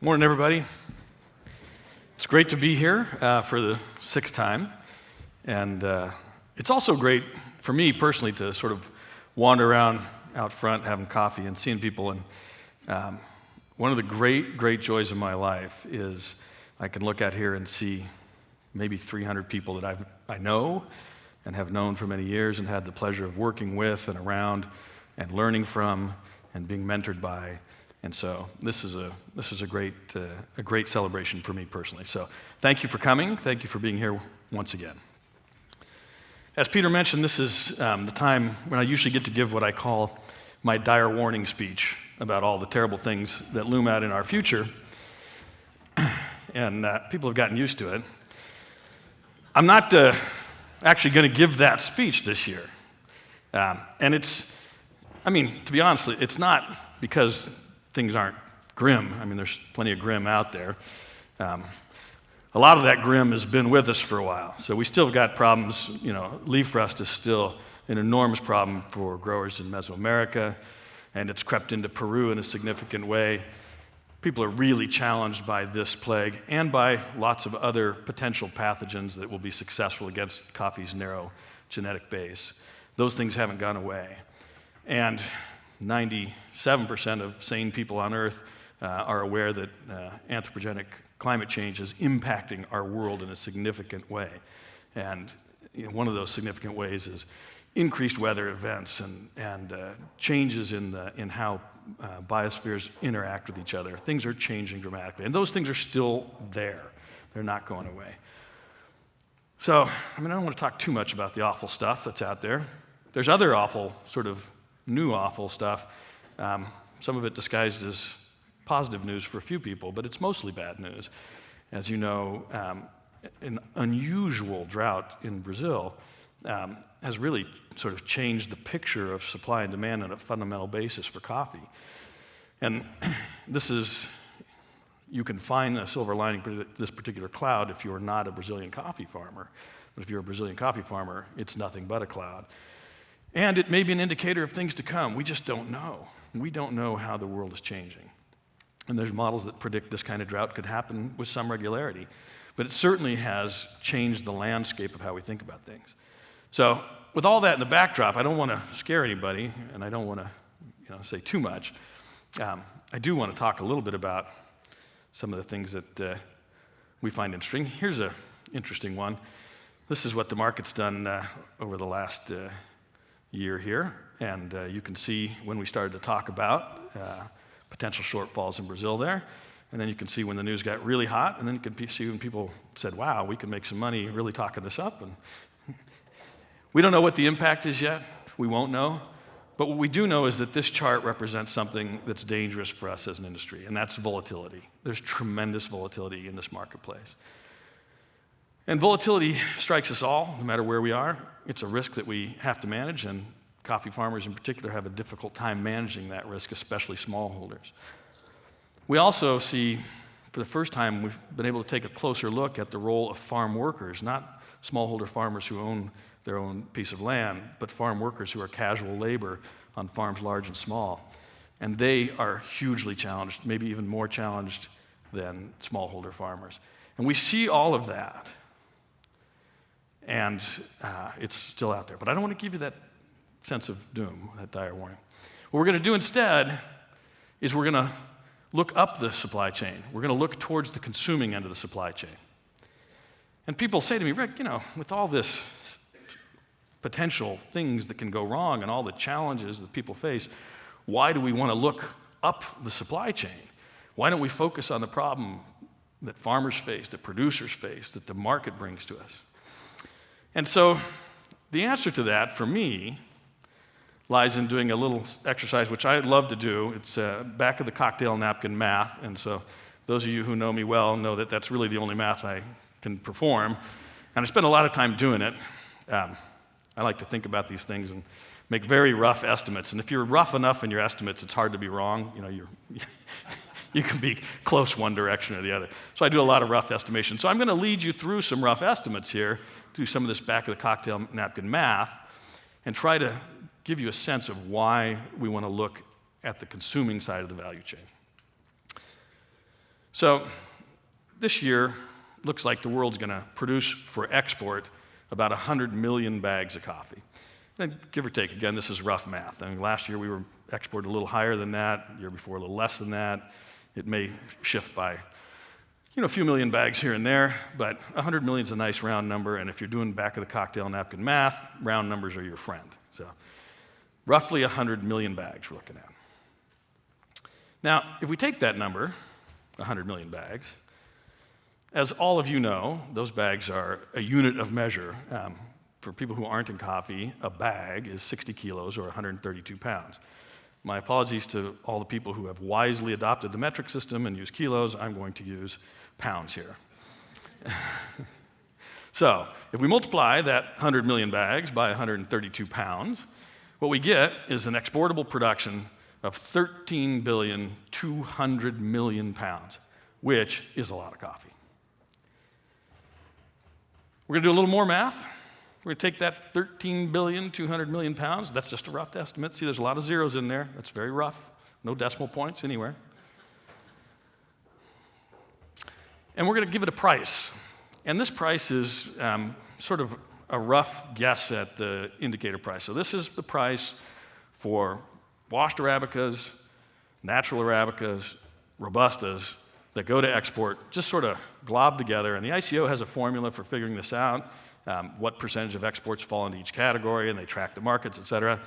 Morning, everybody. It's great to be here for the sixth time, and it's also great for me personally to sort of wander around out front having coffee and seeing people. And one of the great joys of my life is I can look out here and see maybe 300 people that I know and have known for many years and had the pleasure of working with and around and learning from and being mentored by. And so this is a great celebration for me personally. So thank you for coming. Thank you for being here once again. As Peter mentioned, this is the time when I usually get to give what I call my dire warning speech about all the terrible things that loom out in our future. And people have gotten used to it. I'm not actually going to give that speech this year. And to be honest, it's not because things aren't grim. I mean, there's plenty of grim out there. A lot of that grim has been with us for a while. So we still have got problems. Leaf rust is still an enormous problem for growers in Mesoamerica, and it's crept into Peru in a significant way. People are really challenged by this plague and by lots of other potential pathogens that will be successful against coffee's narrow genetic base. Those things haven't gone away. And 97% of sane people on Earth are aware that anthropogenic climate change is impacting our world in a significant way. And one of those significant ways is increased weather events and changes in how biospheres interact with each other. Things are changing dramatically. And those things are still there. They're not going away. So, I don't want to talk too much about the awful stuff that's out there. There's other awful, sort of new awful stuff, some of it disguised as positive news for a few people, but it's mostly bad news. As you know, an unusual drought in Brazil has really sort of changed the picture of supply and demand on a fundamental basis for coffee. And you can find a silver lining for this particular cloud if you're not a Brazilian coffee farmer. But if you're a Brazilian coffee farmer, it's nothing but a cloud. And it may be an indicator of things to come. We just don't know. We don't know how the world is changing. And there's models that predict this kind of drought could happen with some regularity. But it certainly has changed the landscape of how we think about things. So with all that in the backdrop, I don't want to scare anybody, and I don't want to say too much. I do want to talk a little bit about some of the things that we find interesting. Here's an interesting one. This is what the market's done over the last year here, and you can see when we started to talk about potential shortfalls in Brazil there, and then you can see when the news got really hot, and then you can see when people said, wow, we can make some money really talking this up. And we don't know what the impact is yet. We won't know. But what we do know is that this chart represents something that's dangerous for us as an industry, and that's volatility. There's tremendous volatility in this marketplace. And volatility strikes us all, no matter where we are. It's a risk that we have to manage, and coffee farmers in particular have a difficult time managing that risk, especially smallholders. We also see, for the first time, we've been able to take a closer look at the role of farm workers, not smallholder farmers who own their own piece of land, but farm workers who are casual labor on farms large and small. And they are hugely challenged, maybe even more challenged than smallholder farmers. And we see all of that. And it's still out there. But I don't want to give you that sense of doom, that dire warning. What we're going to do instead is we're going to look up the supply chain. We're going to look towards the consuming end of the supply chain. And people say to me, Rick, with all this potential things that can go wrong and all the challenges that people face, why do we want to look up the supply chain? Why don't we focus on the problem that farmers face, that producers face, that the market brings to us? And so the answer to that, for me, lies in doing a little exercise, which I love to do. It's back of the cocktail napkin math. And so those of you who know me well know that that's really the only math I can perform. And I spend a lot of time doing it. I like to think about these things and make very rough estimates. And if you're rough enough in your estimates, it's hard to be wrong. You can be close one direction or the other. So I do a lot of rough estimation. So I'm going to lead you through some rough estimates here, do some of this back of the cocktail napkin math, and try to give you a sense of why we want to look at the consuming side of the value chain. So this year, looks like the world's going to produce for export about 100 million bags of coffee. And give or take, again, this is rough math. I mean, last year we were exported a little higher than that, the year before a little less than that. It may shift by a few million bags here and there, but 100 million is a nice round number, and if you're doing back of the cocktail napkin math, round numbers are your friend. So roughly 100 million bags we're looking at. Now, if we take that number, 100 million bags, as all of you know, those bags are a unit of measure. For people who aren't in coffee, a bag is 60 kilos or 132 pounds. My apologies to all the people who have wisely adopted the metric system and use kilos. I'm going to use pounds here. So if we multiply that 100 million bags by 132 pounds, what we get is an exportable production of 13,200,000,000 pounds, which is a lot of coffee. We're going to do a little more math. We're going to take that 13,200,000,000 pounds. That's just a rough estimate. See, there's a lot of zeros in there. That's very rough. No decimal points anywhere. And we're going to give it a price. And this price is sort of a rough guess at the indicator price. So this is the price for washed Arabicas, natural Arabicas, Robustas that go to export, just sort of globbed together. And the ICO has a formula for figuring this out, what percentage of exports fall into each category, and they track the markets, et cetera.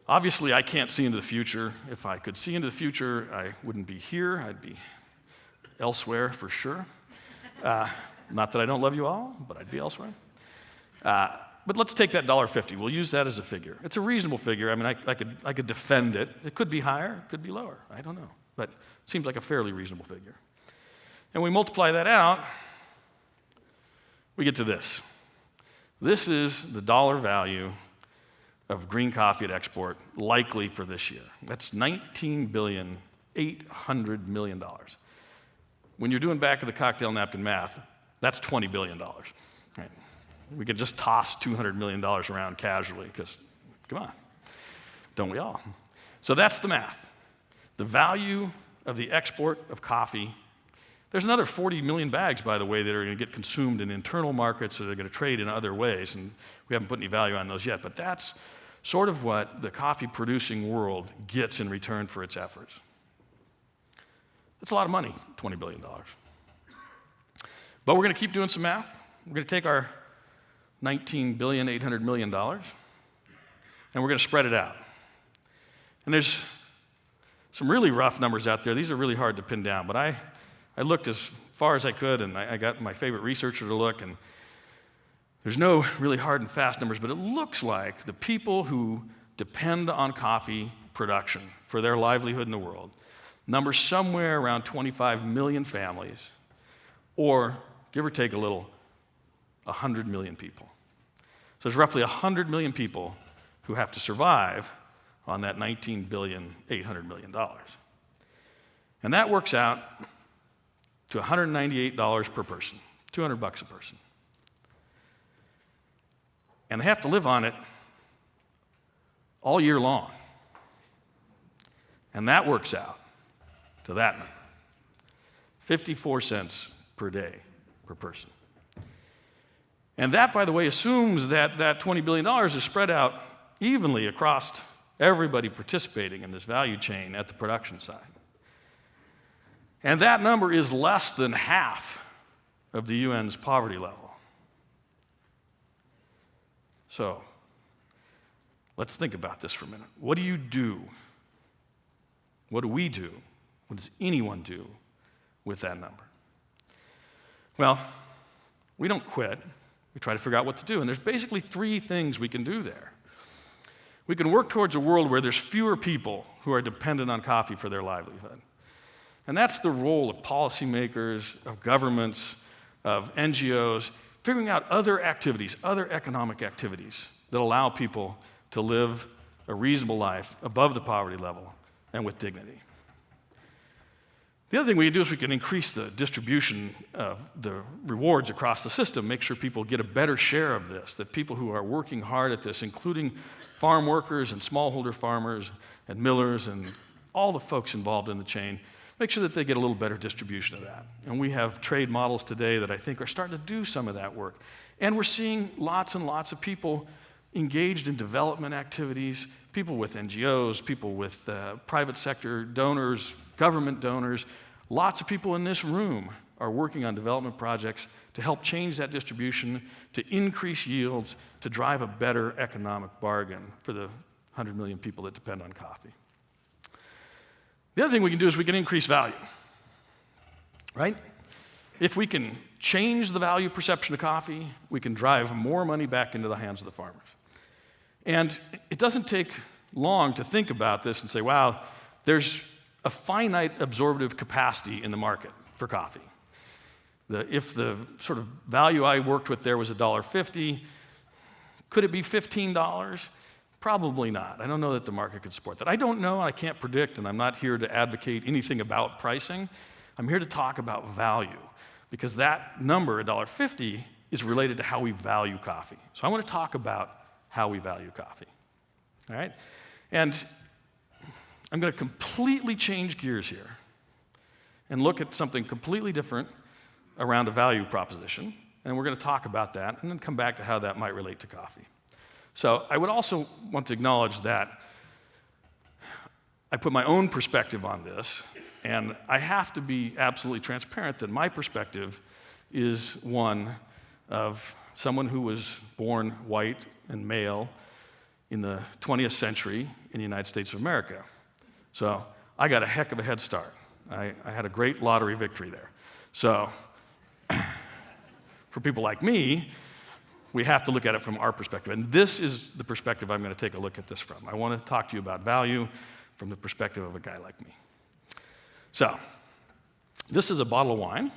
Obviously, I can't see into the future. If I could see into the future, I wouldn't be here. I'd be elsewhere for sure. Not that I don't love you all, but I'd be elsewhere. But let's take that $1.50. We'll use that as a figure. It's a reasonable figure. I mean, I could defend it. It could be higher, it could be lower. I don't know. But it seems like a fairly reasonable figure. And we multiply that out, we get to this. This is the dollar value of green coffee at export likely for this year. That's $19,800,000,000. When you're doing back of the cocktail napkin math, that's $20 billion. Right? We could just toss $200 million around casually because, come on, don't we all? So that's the math. The value of the export of coffee. There's another 40 million bags, by the way, that are going to get consumed in internal markets that are going to trade in other ways, and we haven't put any value on those yet, but that's sort of what the coffee-producing world gets in return for its efforts. That's a lot of money, $20 billion. But we're going to keep doing some math. We're going to take our $19,800,000,000, and we're going to spread it out. And there's some really rough numbers out there. These are really hard to pin down, but I looked as far as I could, and I got my favorite researcher to look, and there's no really hard and fast numbers, but it looks like the people who depend on coffee production for their livelihood in the world number somewhere around 25 million families, or give or take a little, 100 million people. So there's roughly 100 million people who have to survive on that $19,800,000,000. And that works out to $198 per person, $200 a person. And they have to live on it all year long. And that works out to that number, 54 cents per day per person. And that, by the way, assumes that that $20 billion is spread out evenly across everybody participating in this value chain at the production side. And that number is less than half of the UN's poverty level. So, let's think about this for a minute. What do you do? What do we do? What does anyone do with that number? Well, we don't quit. We try to figure out what to do. And there's basically three things we can do there. We can work towards a world where there's fewer people who are dependent on coffee for their livelihood. And that's the role of policymakers, of governments, of NGOs, figuring out other activities, other economic activities that allow people to live a reasonable life above the poverty level and with dignity. The other thing we can do is we can increase the distribution of the rewards across the system, make sure people get a better share of this, that people who are working hard at this, including farm workers and smallholder farmers and millers and all the folks involved in the chain, make sure that they get a little better distribution of that. And we have trade models today that I think are starting to do some of that work. And we're seeing lots and lots of people engaged in development activities, people with NGOs, people with private sector donors, government donors. Lots of people in this room are working on development projects to help change that distribution, to increase yields, to drive a better economic bargain for the 100 million people that depend on coffee. The other thing we can do is we can increase value, right? If we can change the value perception of coffee, we can drive more money back into the hands of the farmers. And it doesn't take long to think about this and say, wow, there's a finite absorptive capacity in the market for coffee. If the sort of value I worked with there was $1.50, could it be $15? Probably not. I don't know that the market could support that. I don't know, I can't predict, and I'm not here to advocate anything about pricing. I'm here to talk about value, because that number, $1.50, is related to how we value coffee. So I want to talk about how we value coffee, all right? And I'm going to completely change gears here and look at something completely different around a value proposition, and we're going to talk about that and then come back to how that might relate to coffee. So I would also want to acknowledge that I put my own perspective on this, and I have to be absolutely transparent that my perspective is one of someone who was born white and male in the 20th century in the United States of America. So I got a heck of a head start. I had a great lottery victory there. So for people like me, we have to look at it from our perspective. And this is the perspective I'm going to take a look at this from. I want to talk to you about value from the perspective of a guy like me. So this is a bottle of wine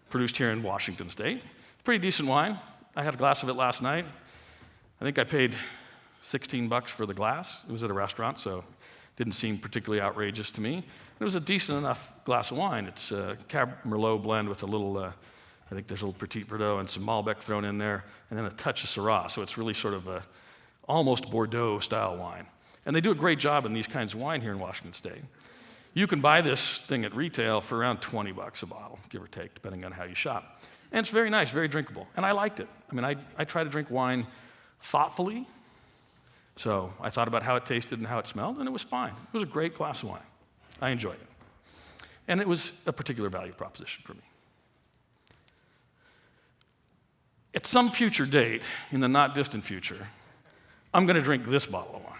produced here in Washington State. Pretty decent wine. I had a glass of it last night. I think I paid $16 for the glass. It was at a restaurant, so it didn't seem particularly outrageous to me. It was a decent enough glass of wine. It's a Cab Merlot blend with a little, I think there's a little Petit Verdot and some Malbec thrown in there, and then a touch of Syrah. So it's really sort of a almost Bordeaux-style wine. And they do a great job in these kinds of wine here in Washington State. You can buy this thing at retail for around $20 a bottle, give or take, depending on how you shop. And it's very nice, very drinkable. And I liked it. I mean, I try to drink wine thoughtfully. So I thought about how it tasted and how it smelled, and it was fine. It was a great glass of wine. I enjoyed it. And it was a particular value proposition for me. At some future date, in the not distant future, I'm going to drink this bottle of wine.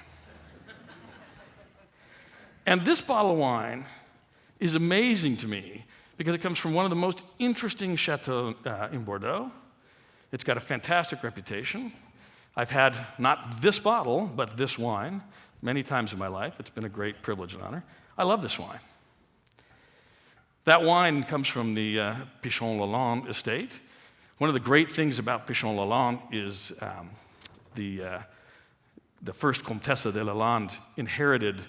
And this bottle of wine is amazing to me because it comes from one of the most interesting chateaux in Bordeaux. It's got a fantastic reputation. I've had not this bottle, but this wine many times in my life. It's been a great privilege and honor. I love this wine. That wine comes from the Pichon Lalande estate. One of the great things about Pichon Lalande is the first Comtesse de Lalande inherited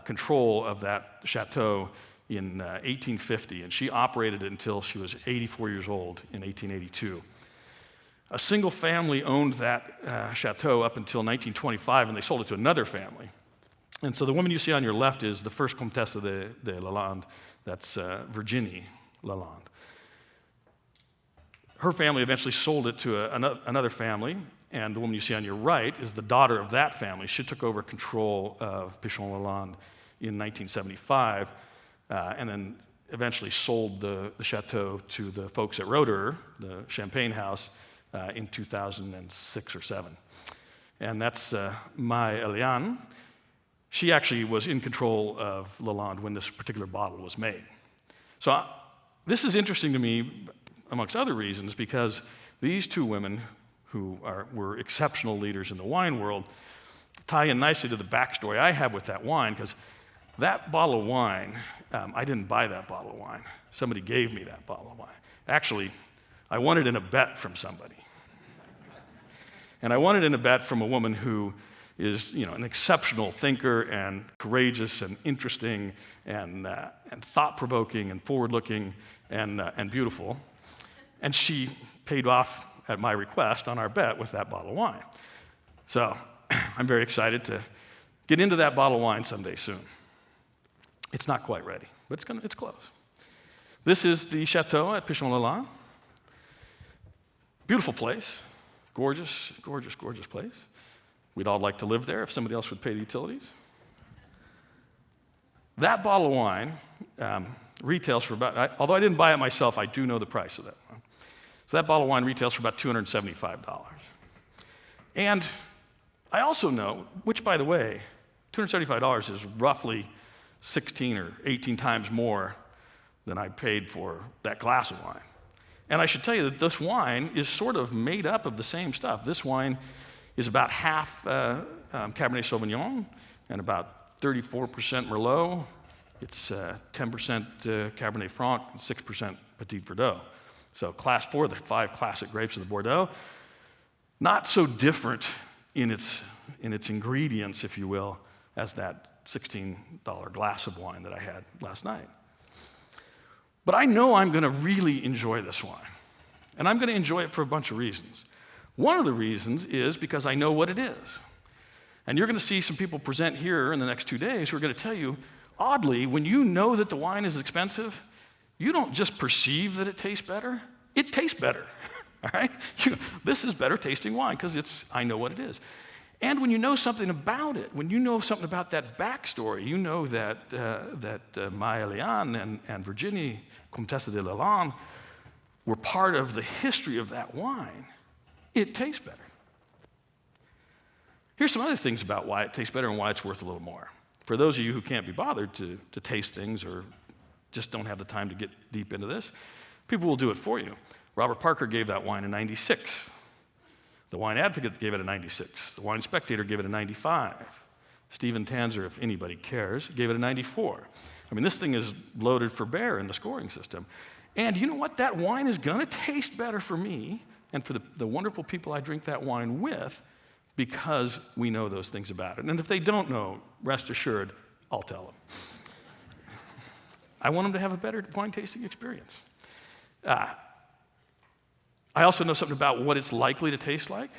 control of that chateau in 1850, and she operated it until she was 84 years old in 1882. A single family owned that chateau up until 1925, and they sold it to another family. And so the woman you see on your left is the first Comtesse de Lalande. That's Virginie Lalande. Her family eventually sold it to another family, and the woman you see on your right is the daughter of that family. She took over control of Pichon Lalande in 1975, and then eventually sold the chateau to the folks at Roeder, the champagne house, in 2006 or 7. And that's Mai Eliane. She actually was in control of Lalande when this particular bottle was made. So this is interesting to me, amongst other reasons, because these two women, who were exceptional leaders in the wine world, tie in nicely to the backstory I have with that wine, because that bottle of wine, I didn't buy that bottle of wine. Somebody gave me that bottle of wine. Actually, I won it in a bet from somebody. And I won it in a bet from a woman who is, an exceptional thinker and courageous and interesting and thought-provoking and forward-looking and beautiful. And she paid off at my request on our bet with that bottle of wine. So I'm very excited to get into that bottle of wine someday soon. It's not quite ready, but it's close. This is the chateau at Pichon-le-Lin. Beautiful place, gorgeous, gorgeous, gorgeous place. We'd all like to live there if somebody else would pay the utilities. That bottle of wine retails for about, although I didn't buy it myself, I do know the price of that wine. So that bottle of wine retails for about $275. And I also know, which by the way, $275 is roughly 16 or 18 times more than I paid for that glass of wine. And I should tell you that this wine is sort of made up of the same stuff. This wine is about half Cabernet Sauvignon and about 34% Merlot. It's 10% Cabernet Franc and 6% Petit Verdot. So class 4, the 5 classic grapes of the Bordeaux. Not so different in its ingredients, if you will, as that $16 glass of wine that I had last night. But I know I'm going to really enjoy this wine. And I'm going to enjoy it for a bunch of reasons. One of the reasons is because I know what it is. And you're going to see some people present here in the next 2 days who are going to tell you, oddly, when you know that the wine is expensive, you don't just perceive that it tastes better, it tastes better. All right? This is better tasting wine because I know what it is. And when you know something about it, when you know something about that backstory, you know that Maya Leanne and Virginie, Comtesse de Lalande, were part of the history of that wine, it tastes better. Here's some other things about why it tastes better and why it's worth a little more. For those of you who can't be bothered to taste things or just don't have the time to get deep into this, people will do it for you. Robert Parker gave that wine a 96. The Wine Advocate gave it a 96. The Wine Spectator gave it a 95. Stephen Tanzer, if anybody cares, gave it a 94. I mean, this thing is loaded for bear in the scoring system. And you know what? That wine is going to taste better for me and for the wonderful people I drink that wine with because we know those things about it. And if they don't know, rest assured, I'll tell them. I want them to have a better wine tasting experience. I also know something about what it's likely to taste like.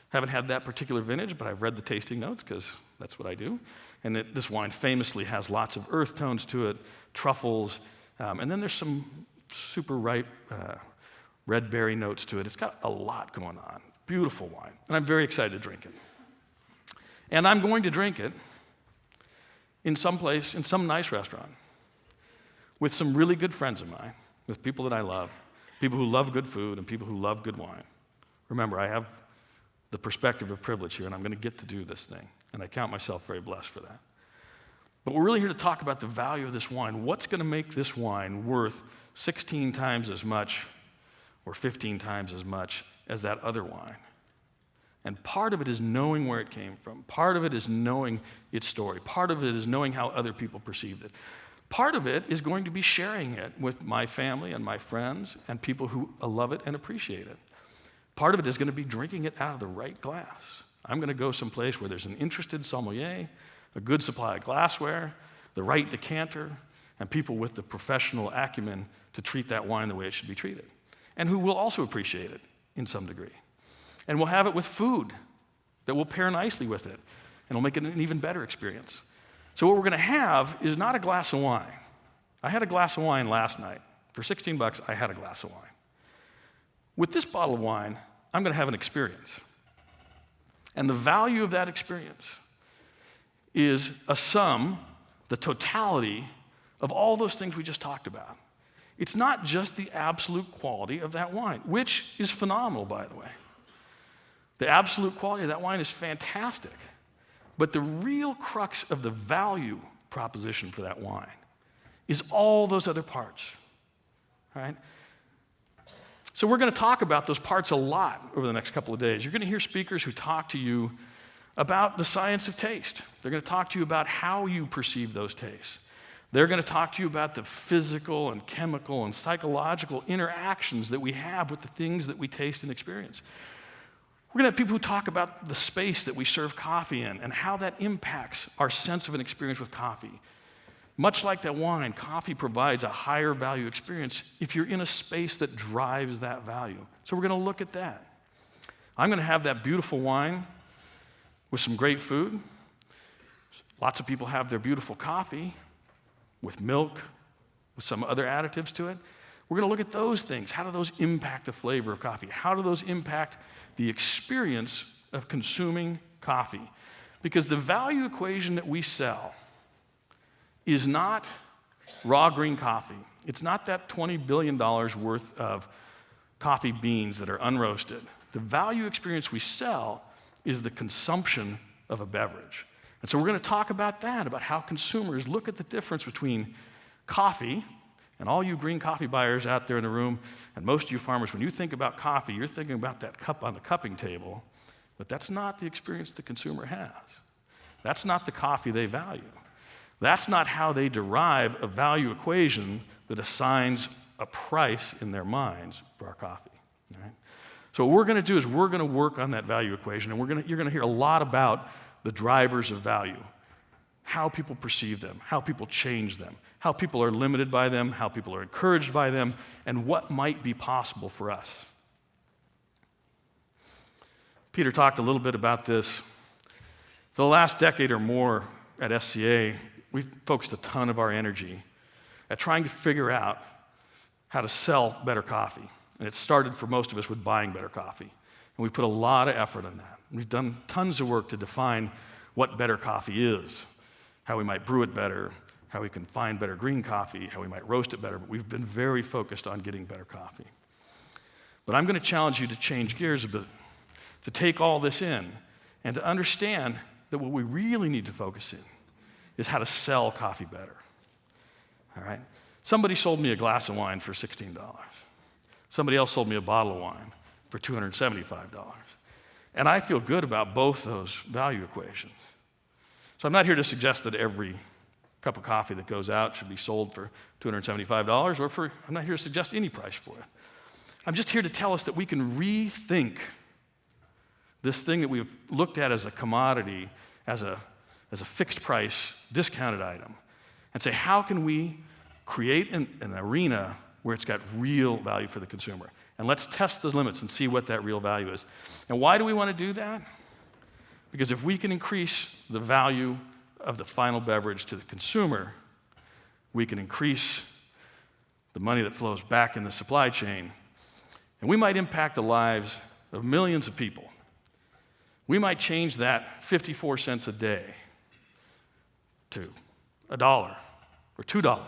Haven't had that particular vintage, but I've read the tasting notes because that's what I do. And this wine famously has lots of earth tones to it, truffles, and then there's some super ripe red berry notes to it. It's got a lot going on. Beautiful wine. And I'm very excited to drink it. And I'm going to drink it in some place, in some nice restaurant, with some really good friends of mine, with people that I love, people who love good food and people who love good wine. Remember, I have the perspective of privilege here, and I'm going to get to do this thing, and I count myself very blessed for that. But we're really here to talk about the value of this wine. What's going to make this wine worth 16 times as much or 15 times as much as that other wine? And part of it is knowing where it came from. Part of it is knowing its story. Part of it is knowing how other people perceived it. Part of it is going to be sharing it with my family and my friends and people who love it and appreciate it. Part of it is going to be drinking it out of the right glass. I'm going to go someplace where there's an interested sommelier, a good supply of glassware, the right decanter, and people with the professional acumen to treat that wine the way it should be treated, and who will also appreciate it in some degree. And we'll have it with food that will pair nicely with it, and it'll make it an even better experience. So what we're going to have is not a glass of wine. I had a glass of wine last night. For $16, I had a glass of wine. With this bottle of wine, I'm going to have an experience. And the value of that experience is a sum, the totality of all those things we just talked about. It's not just the absolute quality of that wine, which is phenomenal, by the way. The absolute quality of that wine is fantastic. But the real crux of the value proposition for that wine is all those other parts, right? So we're going to talk about those parts a lot over the next couple of days. You're going to hear speakers who talk to you about the science of taste. They're going to talk to you about how you perceive those tastes. They're going to talk to you about the physical and chemical and psychological interactions that we have with the things that we taste and experience. We're going to have people who talk about the space that we serve coffee in and how that impacts our sense of an experience with coffee. Much like that wine, coffee provides a higher value experience if you're in a space that drives that value. So we're going to look at that. I'm going to have that beautiful wine with some great food. Lots of people have their beautiful coffee with milk, with some other additives to it. We're going to look at those things. How do those impact the flavor of coffee? How do those impact the experience of consuming coffee? Because the value equation that we sell is not raw green coffee. It's not that $20 billion worth of coffee beans that are unroasted. The value experience we sell is the consumption of a beverage. And so we're going to talk about that, about how consumers look at the difference between coffee, and all you green coffee buyers out there in the room, and most of you farmers, when you think about coffee, you're thinking about that cup on the cupping table, but that's not the experience the consumer has. That's not the coffee they value. That's not how they derive a value equation that assigns a price in their minds for our coffee. Right? So what we're going to do is we're going to work on that value equation, and you're going to hear a lot about the drivers of value, how people perceive them, how people change them, how people are limited by them, how people are encouraged by them, and what might be possible for us. Peter talked a little bit about this. For the last decade or more at SCA, we've focused a ton of our energy at trying to figure out how to sell better coffee. And it started for most of us with buying better coffee. And we put a lot of effort in that. We've done tons of work to define what better coffee is, how we might brew it better, how we can find better green coffee, how we might roast it better, but we've been very focused on getting better coffee. But I'm going to challenge you to change gears a bit, to take all this in, and to understand that what we really need to focus in is how to sell coffee better. All right? Somebody sold me a glass of wine for $16. Somebody else sold me a bottle of wine for $275. And I feel good about both those value equations. So I'm not here to suggest that every cup of coffee that goes out should be sold for $275, I'm not here to suggest any price for it. I'm just here to tell us that we can rethink this thing that we've looked at as a commodity, as a fixed price, discounted item, and say, how can we create an arena where it's got real value for the consumer? And let's test the limits and see what that real value is. And why do we want to do that? Because if we can increase the value of the final beverage to the consumer, we can increase the money that flows back in the supply chain, and we might impact the lives of millions of people. We might change that 54 cents a day to $1 or $2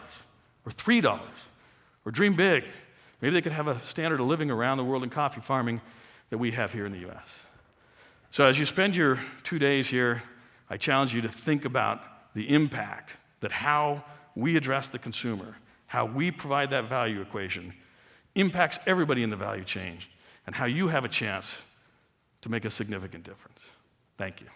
or $3 or dream big. Maybe they could have a standard of living around the world in coffee farming that we have here in the U.S. So as you spend your 2 days here, I challenge you to think about the impact that how we address the consumer, how we provide that value equation, impacts everybody in the value chain, and how you have a chance to make a significant difference. Thank you.